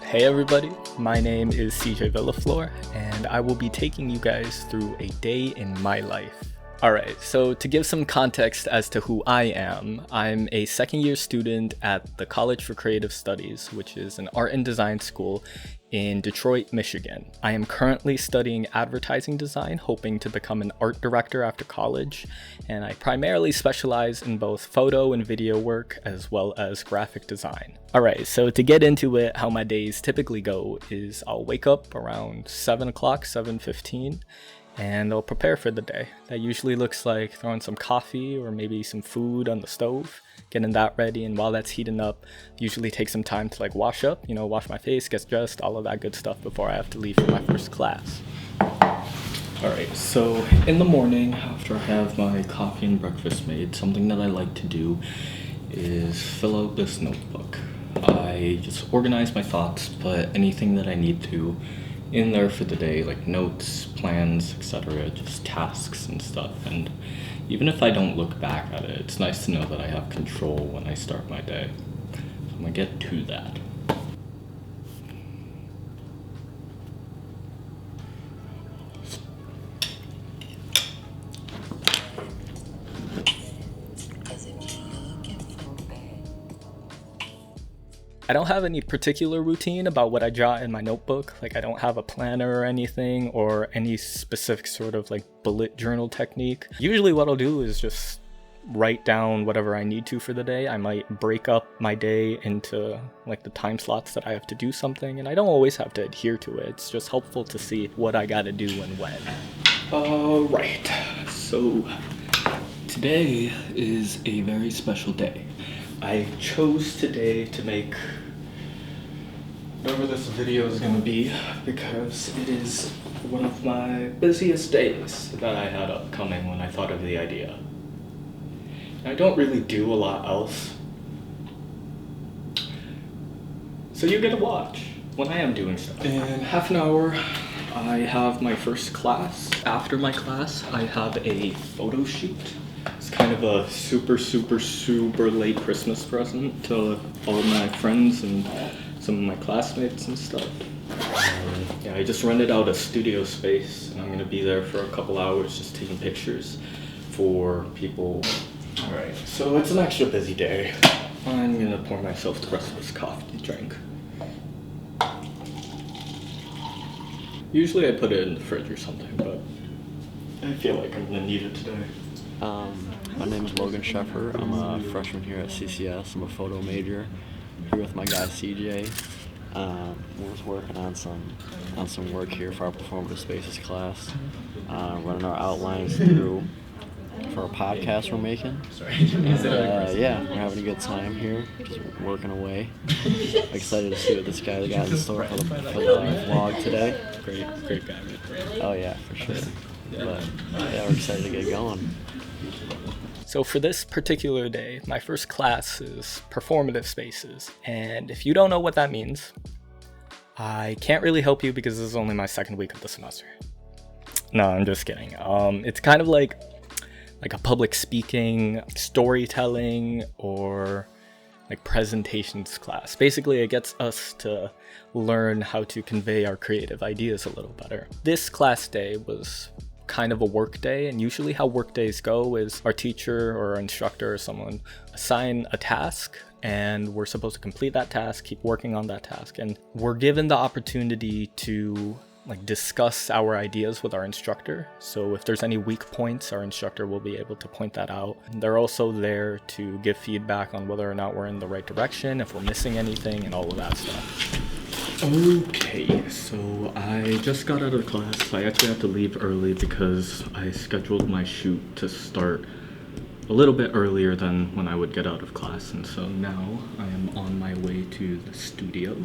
Hey everybody, my name is CJ Villaflor, and I will be taking you guys through a day in my life. Alright, so to give some context as to who I am, I'm a second year student at the College for Creative Studies, which is an art and design school in Detroit, Michigan. I am currently studying advertising design, hoping to become an art director after college, and I primarily specialize in both photo and video work as well as graphic design. Alright, so to get into it, how my days typically go is I'll wake up around 7 o'clock, 7:15, and I'll prepare for the day. That usually looks like throwing some coffee or maybe some food on the stove, getting that ready, and while that's heating up, usually take some time to wash up, wash my face, get dressed, all of that good stuff before I have to leave for my first class. Alright, so in the morning, after I have my coffee and breakfast made, something that I like to do is fill out this notebook. I just organize my thoughts, put anything that I need to in there for the day, like notes, plans, etc., just tasks and stuff. And even if I don't look back at it, it's nice to know that I have control when I start my day. So I'm gonna get to that. I don't have any particular routine about what I jot in my notebook. I don't have a planner or anything, or any specific sort of bullet journal technique. Usually what I'll do is just write down whatever I need to for the day. I might break up my day into the time slots that I have to do something, and I don't always have to adhere to it. It's just helpful to see what I gotta do and when. Alright, so today is a very special day. I chose today to make whatever this video is going to be because it is one of my busiest days that I had upcoming when I thought of the idea. I don't really do a lot else, so you get to watch when I am doing stuff. In half an hour, I have my first class. After my class, I have a photo shoot. It's kind of a super late Christmas present to all of my friends and some of my classmates and stuff. Yeah, I just rented out a studio space, and I'm gonna be there for a couple hours just taking pictures for people. Alright, so it's an extra busy day. I'm gonna pour myself the rest of this coffee to drink. Usually I put it in the fridge or something, but I feel like I'm gonna need it today. My name is Logan Sheffer. I'm a freshman here at CCS. I'm a photo major. Here with my guy CJ. We're just working on some work here for our performative spaces class. Running our outlines through for a podcast we're making. Yeah, we're having a good time here, just working away. Excited to see what this guy got in store for the vlog today. Great guy. Oh yeah, for sure. But yeah, we're excited to get going. So for this particular day, my first class is performative spaces, and if you don't know what that means, I can't really help you because this is only my second week of the semester. No, I'm just kidding. It's kind of like a public speaking, storytelling, or presentations class. Basically, it gets us to learn how to convey our creative ideas a little better. This class day was kind of a work day, and usually how work days go is our teacher or our instructor or someone assign a task, and we're supposed to complete that task, keep working on that task, and we're given the opportunity to discuss our ideas with our instructor. So if there's any weak points, our instructor will be able to point that out. They're also there to give feedback on whether or not we're in the right direction, if we're missing anything, and all of that stuff. Okay, so I just got out of class. I actually had to leave early because I scheduled my shoot to start a little bit earlier than when I would get out of class, and so now I am on my way to the studio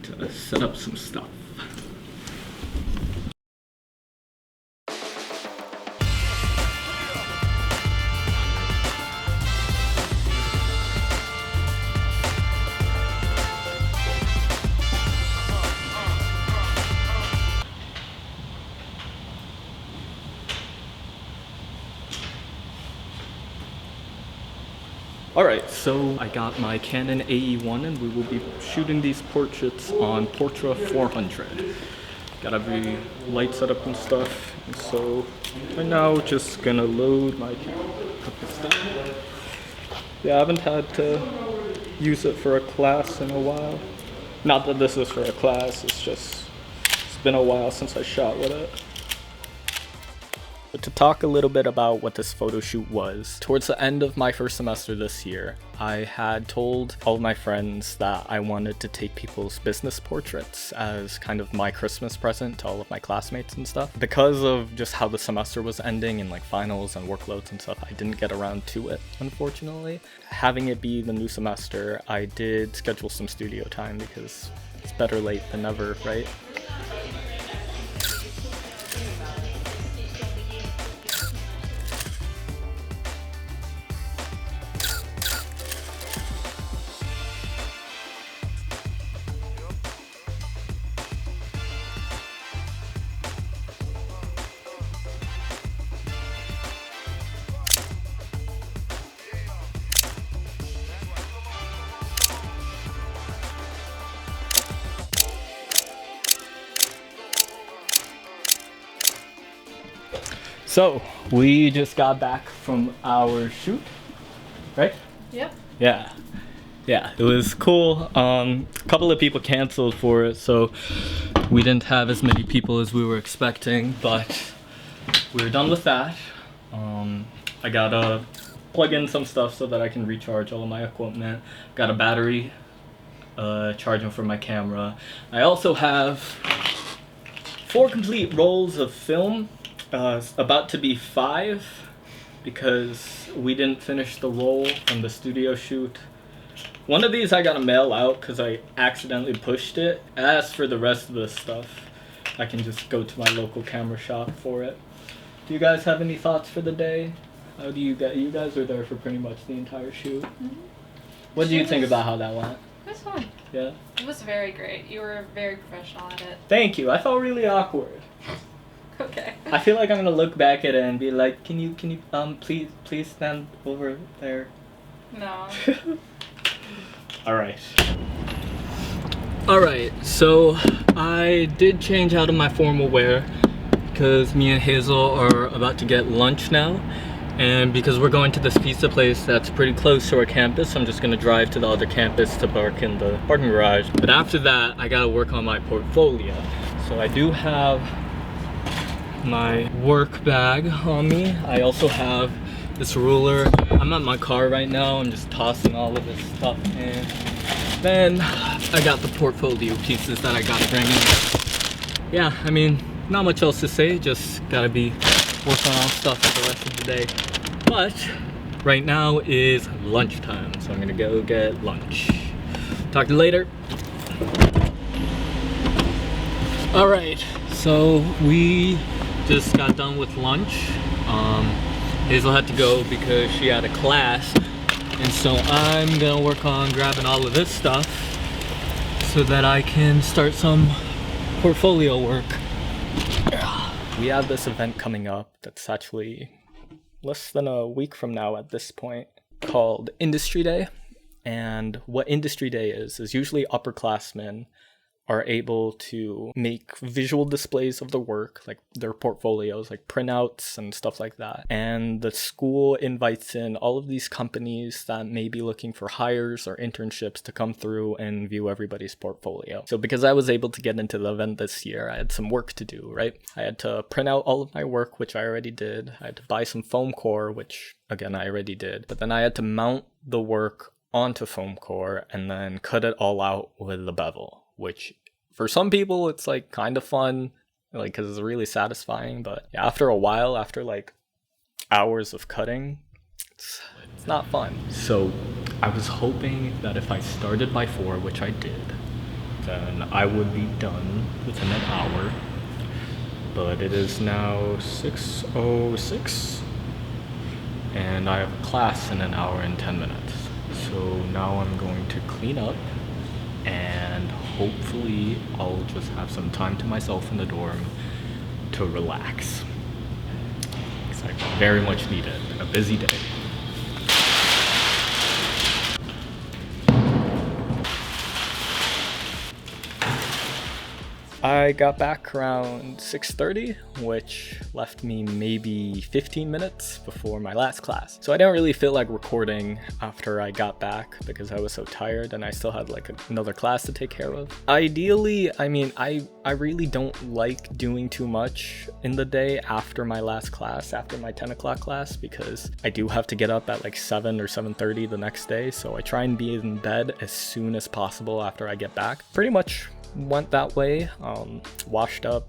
to set up some stuff. Alright, so I got my Canon AE1 and we will be shooting these portraits on Portra 400. Got every light set up and stuff. And so right now, just gonna load my camera. Yeah, I haven't had to use it for a class in a while. Not that this is for a class, it's been a while since I shot with it. But to talk a little bit about what this photo shoot was, towards the end of my first semester this year, I had told all of my friends that I wanted to take people's business portraits as kind of my Christmas present to all of my classmates and stuff. Because of just how the semester was ending and like finals and workloads and stuff, I didn't get around to it, unfortunately. Having it be the new semester, I did schedule some studio time because it's better late than never, right? So, we just got back from our shoot, right? Yep. Yeah, it was cool. A couple of people canceled for it, so we didn't have as many people as we were expecting, but we were done with that. I gotta plug in some stuff so that I can recharge all of my equipment. Got a battery charging for my camera. I also have 4 complete rolls of film. About to be 5 because we didn't finish the roll from the studio shoot. One of these I gotta mail out because I accidentally pushed it. As for the rest of the stuff, I can just go to my local camera shop for it. Do you guys have any thoughts for the day? How do you guys were there for pretty much the entire shoot. Mm-hmm. What do you think about how that went? It was fun. Yeah? It was very great. You were very professional at it. Thank you. I felt really awkward. Okay. I feel like I'm gonna look back at it and be like, can you please stand over there? No. Alright, so I did change out of my formal wear because me and Hazel are about to get lunch now, and because we're going to this pizza place that's pretty close to our campus, I'm just gonna drive to the other campus to park in the parking garage. But after that, I gotta work on my portfolio. So I do have my work bag on me. I also have this ruler. I'm at my car right now. I'm just tossing all of this stuff in. Then I got the portfolio pieces that I gotta bring in. Yeah, I mean, not much else to say. Just gotta be working on stuff for the rest of the day. But right now is lunchtime, so I'm gonna go get lunch. Talk to you later. All right, so we just got done with lunch. Hazel had to go because she had a class, and so I'm gonna work on grabbing all of this stuff so that I can start some portfolio work. We have this event coming up that's actually less than a week from now at this point, called Industry Day. And what Industry Day is usually upperclassmen are able to make visual displays of their work, like their portfolios, like printouts and stuff like that. And the school invites in all of these companies that may be looking for hires or internships to come through and view everybody's portfolio. So because I was able to get into the event this year, I had some work to do, right? I had to print out all of my work, which I already did. I had to buy some foam core, which again, I already did. But then I had to mount the work onto foam core and then cut it all out with a bevel, which for some people it's like kind of fun, like because it's really satisfying, but yeah, after a while, after like hours of cutting, it's not fun. So I was hoping that if I started by 4, which I did, then I would be done within an hour, but it is now 6:06 and I have a class in an hour and 10 minutes. So now I'm going to clean up and hopefully I'll just have some time to myself in the dorm to relax. Because I very much need it. A busy day. I got back around 6:30, which left me maybe 15 minutes before my last class. So I didn't really feel like recording after I got back because I was so tired and I still had like another class to take care of. Ideally, I mean, I really don't like doing too much in the day after my last class, after my 10 o'clock class, because I do have to get up at like 7 or 7:30 the next day. So I try and be in bed as soon as possible after I get back. Pretty much went that way, washed up,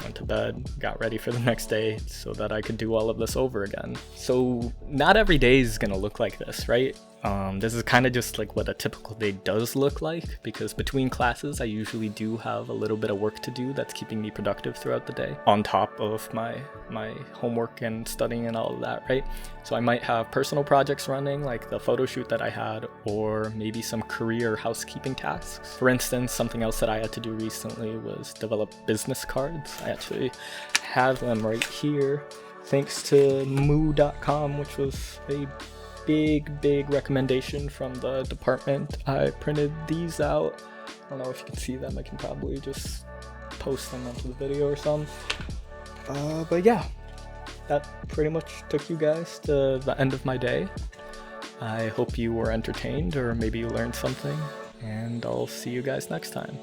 went to bed, got ready for the next day so that I could do all of this over again. So not every day is gonna look like this, right? This is kind of just like what a typical day does look like, because between classes I usually do have a little bit of work to do that's keeping me productive throughout the day on top of my homework and studying and all of that, right? So I might have personal projects running, like the photo shoot that I had, or maybe some career housekeeping tasks. For instance, something else that I had to do recently was develop business cards. I actually have them right here thanks to moo.com, which was a big recommendation from the department. I printed these out. I don't know if you can see them. I can probably just post them onto the video or something. But yeah, that pretty much took you guys to the end of my day. I hope you were entertained or maybe you learned something, and I'll see you guys next time.